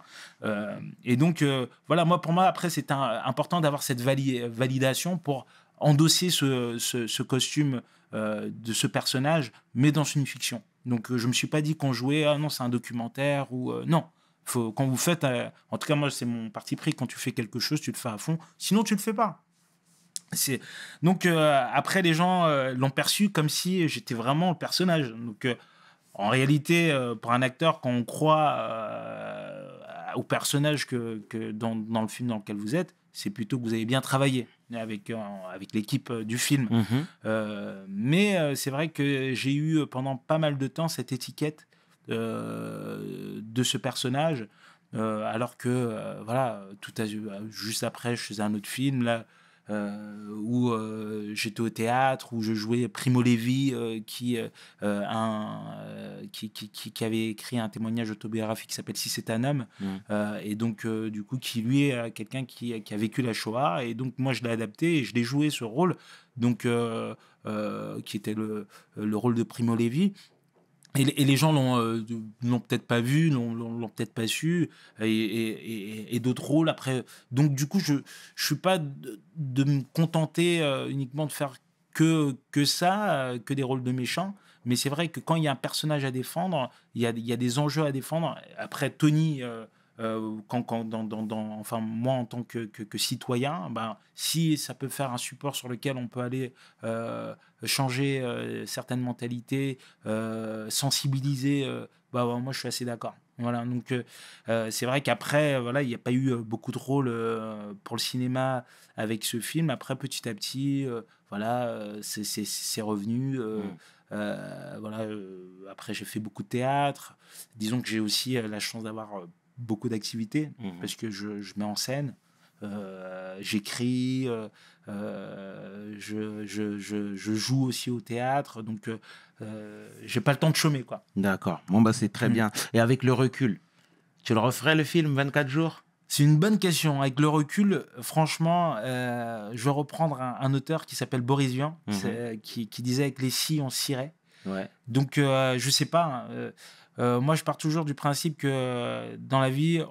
Et donc, voilà, pour moi, après, c'est important d'avoir cette validation pour endosser ce costume de ce personnage, mais dans une fiction. Donc, je ne me suis pas dit qu'on jouait, non, c'est un documentaire, ou non. Quand vous faites, en tout cas, moi, c'est mon parti pris, quand tu fais quelque chose, tu le fais à fond, sinon, tu ne le fais pas. Donc, après, les gens l'ont perçu comme si j'étais vraiment le personnage. Donc, En réalité, pour un acteur, quand on croit au personnage que dans le film dans lequel vous êtes, c'est plutôt que vous avez bien travaillé avec l'équipe du film. Mais c'est vrai que j'ai eu pendant pas mal de temps cette étiquette de ce personnage, alors que voilà, juste après, je faisais un autre film là. Où j'étais au théâtre, où je jouais Primo Levi, qui avait écrit un témoignage autobiographique qui s'appelle Si c'est un homme, et donc du coup qui lui est quelqu'un qui a vécu la Shoah, et donc moi je l'ai adapté et je l'ai joué ce rôle, donc qui était le rôle de Primo Levi. Et les gens l'ont peut-être pas vu, l'ont peut-être pas su, et d'autres rôles après. Donc du coup, je suis pas de me contenter uniquement de faire que ça, que des rôles de méchants. Mais c'est vrai que quand il y a un personnage à défendre, il y a des enjeux à défendre. Après, Tony, enfin moi en tant que citoyen, ben, si ça peut faire un support sur lequel on peut aller changer certaines mentalités, sensibiliser, moi je suis assez d'accord. Voilà, donc c'est vrai qu'après, voilà, il n'y a pas eu beaucoup de rôles pour le cinéma avec ce film. Après, petit à petit, voilà, c'est revenu. Voilà, après, j'ai fait beaucoup de théâtre. Disons que j'ai aussi la chance d'avoir beaucoup d'activités parce que je mets en scène, j'écris, je joue aussi au théâtre, donc j'ai pas le temps de chômer, quoi. D'accord. Bon, bah, c'est très bien. Et avec le recul, tu le referais le film 24 jours? C'est une bonne question. Avec le recul, franchement, je vais reprendre un auteur qui s'appelle Boris Vian, qui disait avec les scies, on scierait. Ouais. Donc, je sais pas. Moi, je pars toujours du principe que dans la vie,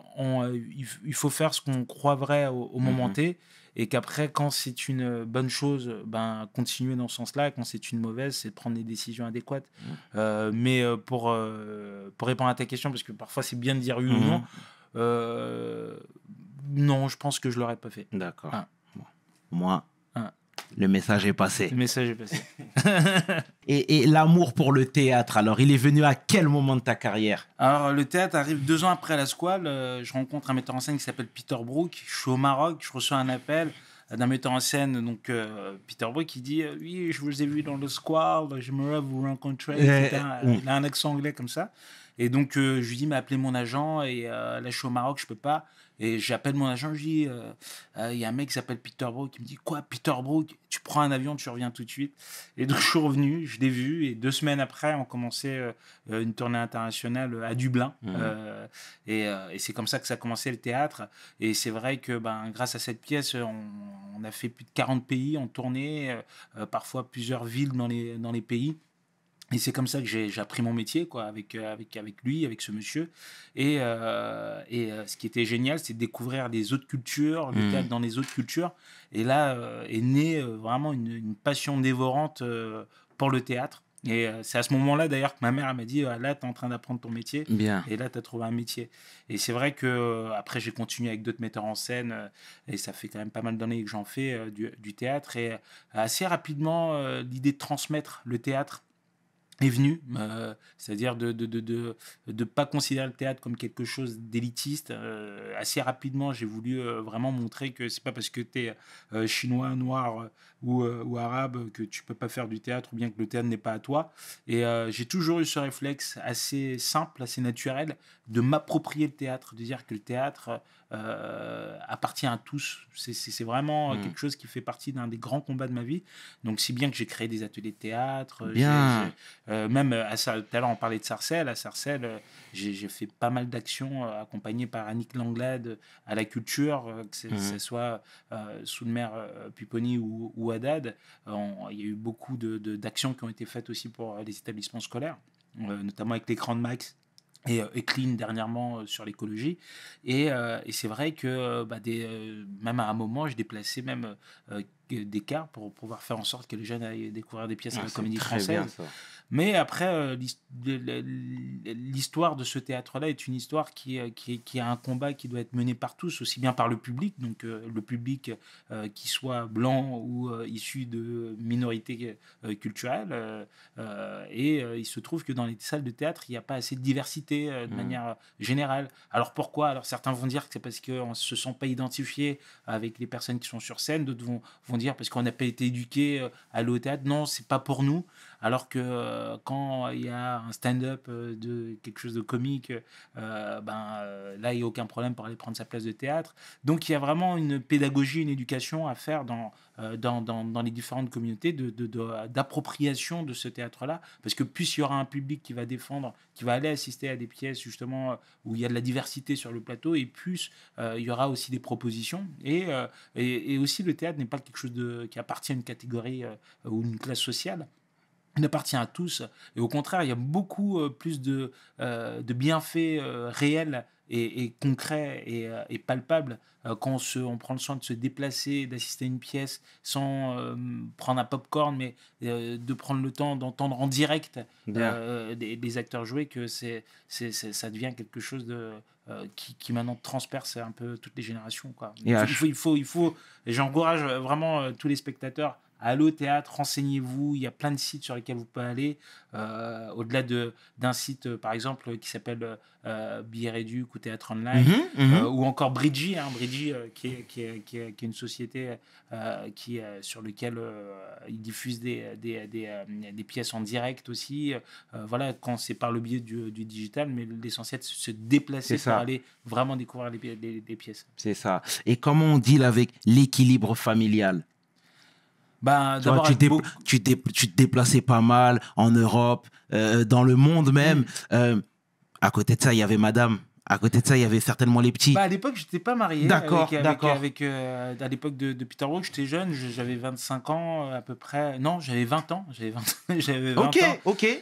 il faut faire ce qu'on croit vrai au moment T, et qu'après, quand c'est une bonne chose, ben, continuer dans ce sens-là. Quand c'est une mauvaise, c'est de prendre des décisions adéquates. Mais pour répondre à ta question, parce que parfois, c'est bien de dire oui ou non, non, je pense que je l'aurais pas fait. D'accord. Bon. Moi, le message est passé. Le message est passé. Et l'amour pour le théâtre, alors, il est venu à quel moment de ta carrière? Alors, le théâtre arrive 2 ans après La Squale. Je rencontre un metteur en scène qui s'appelle Peter Brook. Je suis au Maroc, je reçois un appel d'un metteur en scène, donc Peter Brook, qui dit oui, je vous ai vu dans Le Squale, j'aimerais vous rencontrer. Il a un accent anglais comme ça. Et donc, je lui dis, mais appelez mon agent, et là, je suis au Maroc, je peux pas. Et j'appelle mon agent, je dis, il y a un mec qui s'appelle Peter Brook, qui me dit, quoi, Peter Brook, tu prends un avion, tu reviens tout de suite. Et donc, je suis revenu, je l'ai vu, et 2 semaines après, on commençait une tournée internationale à Dublin. Et c'est comme ça que ça a commencé, le théâtre. Et c'est vrai que grâce à cette pièce, on a fait plus de 40 pays en tournée, parfois plusieurs villes dans les pays. Et c'est comme ça que j'ai appris mon métier, quoi, avec lui, avec ce monsieur. Et ce qui était génial, c'est de découvrir des autres cultures, le théâtre dans les autres cultures. Et là est née vraiment une passion dévorante pour le théâtre. Et c'est à ce moment-là, d'ailleurs, que ma mère m'a dit, là, tu es en train d'apprendre ton métier. Bien. Et là, tu as trouvé un métier. Et c'est vrai que après j'ai continué avec d'autres metteurs en scène. Et ça fait quand même pas mal d'années que j'en fais du théâtre. Et assez rapidement, l'idée de transmettre le théâtre est venu, c'est-à-dire de pas considérer le théâtre comme quelque chose d'élitiste. Assez rapidement, j'ai voulu vraiment montrer que c'est pas parce que tu es chinois, noir ou arabe que tu peux pas faire du théâtre, ou bien que le théâtre n'est pas à toi. Et j'ai toujours eu ce réflexe assez simple, assez naturel, de m'approprier le théâtre, de dire que le théâtre appartient à tous. C'est vraiment quelque chose qui fait partie d'un des grands combats de ma vie. Donc, si bien que j'ai créé des ateliers de théâtre. Bien. Même tout à l'heure, on parlait de Sarcelles. À Sarcelles, j'ai fait pas mal d'actions accompagnées par Annick Langlade à la culture, que ce soit sous le maire Pupponi ou Haddad. Il y a eu beaucoup d'actions qui ont été faites aussi pour les établissements scolaires, notamment avec l'écran de Max et Clean dernièrement sur l'écologie. Et c'est vrai que même à un moment, je déplaçais même des cars pour pouvoir faire en sorte que les jeunes aillent découvrir des pièces à la Comédie Française. Mais après, l'histoire de ce théâtre-là est une histoire qui a un combat qui doit être mené par tous, aussi bien par le public, donc le public qui soit blanc ou issu de minorités culturelles. Il se trouve que dans les salles de théâtre, il n'y a pas assez de diversité de manière générale. Alors pourquoi? Alors certains vont dire que c'est parce qu'on ne se sent pas identifié avec les personnes qui sont sur scène, d'autres vont dire parce qu'on n'a pas été éduqué à aller au théâtre. Non, c'est pas pour nous. Alors que quand il y a un stand-up de quelque chose de comique, là, il n'y a aucun problème pour aller prendre sa place de théâtre. Donc, il y a vraiment une pédagogie, une éducation à faire dans les différentes communautés d'appropriation de ce théâtre-là. Parce que plus il y aura un public qui va défendre, qui va aller assister à des pièces justement où il y a de la diversité sur le plateau, et plus il y aura aussi des propositions. Et aussi, le théâtre n'est pas quelque chose qui appartient à une catégorie ou une classe sociale. Il appartient à tous. Et au contraire, il y a beaucoup plus de bienfaits réels et concrets et palpables quand on prend le soin de se déplacer, d'assister à une pièce sans prendre un popcorn, mais de prendre le temps d'entendre en direct des acteurs jouer, que ça devient quelque chose qui maintenant transperce un peu toutes les générations, quoi. Il faut, et j'encourage vraiment tous les spectateurs: allez au théâtre, renseignez-vous, il y a plein de sites sur lesquels vous pouvez aller, au-delà d'un site par exemple qui s'appelle Billets Réduc ou Théâtre Online, ou encore Bridgie, qui est une société sur laquelle ils diffusent des pièces en direct aussi, voilà, quand c'est par le biais du digital, mais l'essentiel c'est de se déplacer pour aller vraiment découvrir les pièces. C'est ça. Et comment on deal avec l'équilibre familial? D'abord, tu te déplaçais pas mal en Europe, dans le monde même. À côté de ça, il y avait madame. À côté de ça, il y avait certainement les petits. À l'époque, je n'étais pas marié. D'accord. À l'époque de Peter Brook, j'étais jeune, j'avais 25 ans à peu près. Non, j'avais 20 ans. J'avais 20 ans. Ok. Et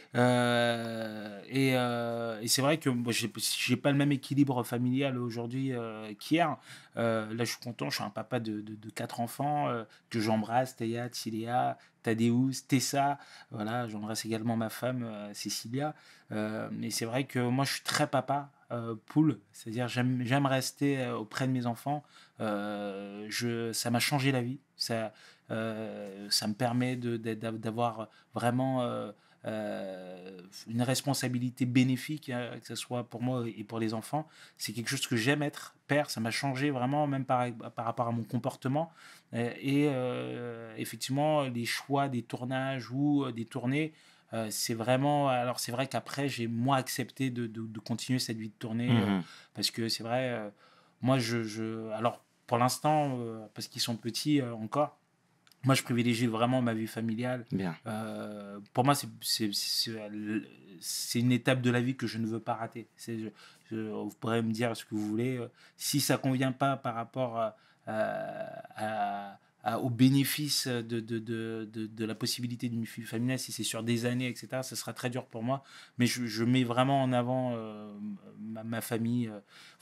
c'est vrai que moi, j'ai pas le même équilibre familial aujourd'hui qu'hier. Là, je suis content. Je suis un papa de 4 enfants que j'embrasse: Théa, Tiléa, Tadeusz, Tessa. Voilà, j'embrasse également ma femme, Cécilia. Mais c'est vrai que moi, je suis très papa. Poule, c'est-à-dire j'aime rester auprès de mes enfants. Ça m'a changé la vie. Ça me permet d'avoir vraiment une responsabilité bénéfique, que ce soit pour moi et pour les enfants. C'est quelque chose que j'aime être père. Ça m'a changé vraiment, même par rapport à mon comportement. Effectivement, les choix des tournages ou des tournées, c'est vraiment. Alors, c'est vrai qu'après, j'ai moins accepté de continuer cette vie de tournée, parce que c'est vrai, moi, alors, pour l'instant, parce qu'ils sont petits encore, moi, je privilégie vraiment ma vie familiale. Bien. Pour moi, c'est une étape de la vie que je ne veux pas rater. Vous pourrez me dire ce que vous voulez. Si ça ne convient pas par rapport au bénéfice de la possibilité d'une vie familiale, si c'est sur des années, etc., ça sera très dur pour moi. Mais je mets vraiment en avant ma famille.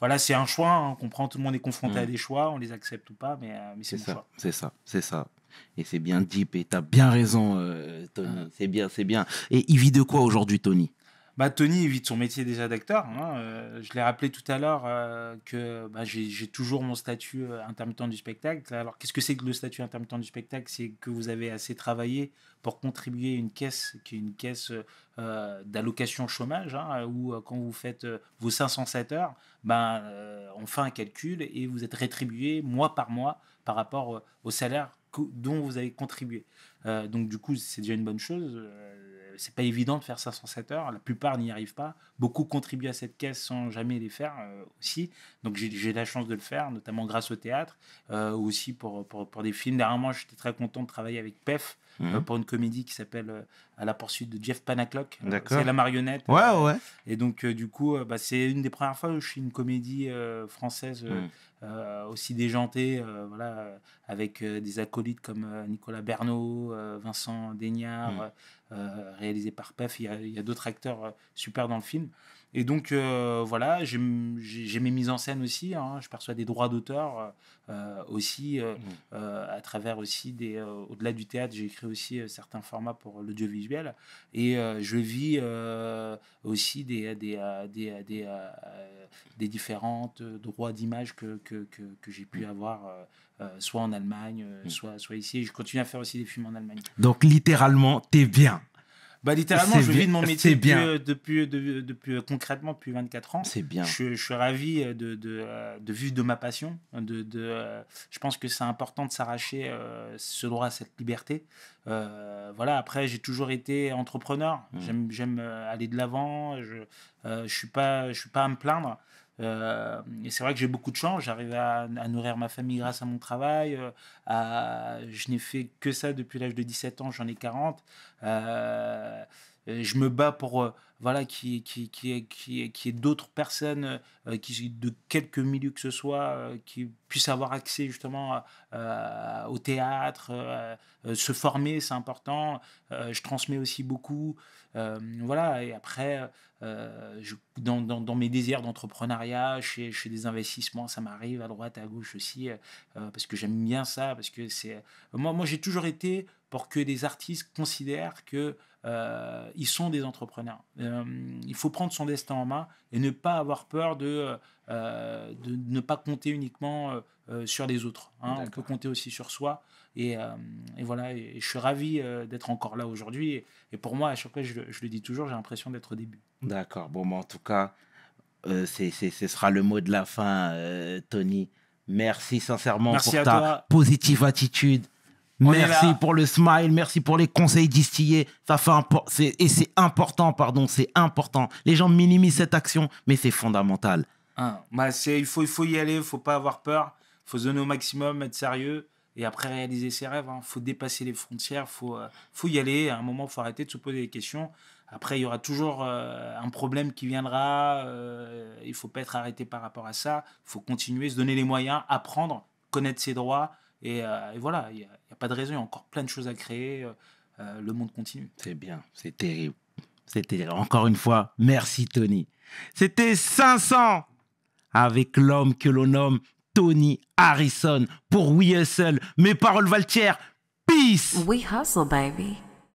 Voilà, c'est un choix, hein, on comprend, tout le monde est confronté à des choix, on les accepte ou pas, mais c'est mon choix. C'est ça. Et c'est bien deep, et tu as bien raison, Tony. C'est bien. Et il vit de quoi aujourd'hui, Tony? Tony, il vit de son métier déjà d'acteur, hein. Je l'ai rappelé tout à l'heure que j'ai toujours mon statut intermittent du spectacle. Alors, qu'est-ce que c'est que le statut intermittent du spectacle? C'est que vous avez assez travaillé pour contribuer à une caisse qui est une caisse d'allocation chômage, hein, où quand vous faites vos 507 heures, on fait un calcul et vous êtes rétribué mois par mois par rapport au salaire dont vous avez contribué. Donc, du coup, c'est déjà une bonne chose. C'est pas évident de faire 507 heures. La plupart n'y arrivent pas. Beaucoup contribuent à cette caisse sans jamais les faire aussi. Donc j'ai la chance de le faire, notamment grâce au théâtre, aussi pour des films. Dernièrement, j'étais très content de travailler avec PEF pour une comédie qui s'appelle À la poursuite de Jeff Panaclock. C'est La marionnette. Ouais. Et donc du coup, c'est une des premières fois où je fais une comédie française aussi déjantée, voilà, avec des acolytes comme Nicolas Bernot, Vincent Daignard, réalisé par PEF. Il y a d'autres acteurs super dans le film. Et donc, voilà, j'ai mes mises en scène aussi. Hein. Je perçois des droits d'auteur aussi, à travers aussi au-delà du théâtre, j'ai écrit aussi certains formats pour l'audiovisuel. Et je vis aussi des différentes droits d'image que j'ai pu avoir, soit en Allemagne, soit ici. Et je continue à faire aussi des films en Allemagne. Donc, littéralement, t'es bien. Bah, littéralement, C'est je bien, vis de mon c'est métier bien. depuis concrètement depuis 24 ans. C'est bien. Je suis ravi de vivre de ma passion. Je pense que c'est important de s'arracher ce droit à cette liberté. Voilà. Après, j'ai toujours été entrepreneur. J'aime aller de l'avant. Je suis pas à me plaindre. Et c'est vrai que j'ai beaucoup de chance. J'arrive à nourrir ma famille grâce à mon travail. Je n'ai fait que ça depuis l'âge de 17 ans. J'en ai 40. Je me bats pour voilà, qu'il y ait d'autres personnes de quelque milieu que ce soit qui puissent avoir accès justement au théâtre, se former, c'est important. Je transmets aussi beaucoup. Voilà, et après, dans mes désirs d'entrepreneuriat, je fais des investissements, ça m'arrive à droite, à gauche aussi, parce que j'aime bien ça, parce que c'est... Moi, j'ai toujours été pour que les artistes considèrent que ils sont des entrepreneurs. Il faut prendre son destin en main et ne pas avoir peur de ne pas compter uniquement sur les autres. Hein. On peut compter aussi sur soi. Et voilà, et je suis ravi d'être encore là aujourd'hui. Et pour moi, à chaque fois, je le dis toujours, j'ai l'impression d'être au début. D'accord. Bon, en tout cas, ce sera le mot de la fin, Tony. Merci sincèrement Merci pour à ta toi. positive attitude. On est Merci là. pour le smile, merci pour les conseils distillés. Ça fait c'est important, pardon, c'est important. Les gens minimisent cette action, mais c'est fondamental. Hein, bah, il faut y aller, il ne faut pas avoir peur. Il faut se donner au maximum, être sérieux. Et après, réaliser ses rêves. Il faut dépasser les frontières. Il faut y aller. À un moment, il faut arrêter de se poser des questions. Après, il y aura toujours un problème qui viendra. Il ne faut pas être arrêté par rapport à ça. Il faut continuer, se donner les moyens, apprendre, connaître ses droits. Et voilà, il n'y a pas de raison. Il y a encore plein de choses à créer. Le monde continue. C'est bien, c'est terrible. C'était encore une fois, merci Tony. C'était 500 avec l'homme que l'on nomme Tony Harrison pour We Hustle. Mes paroles valent tiers. Peace. We hustle, baby.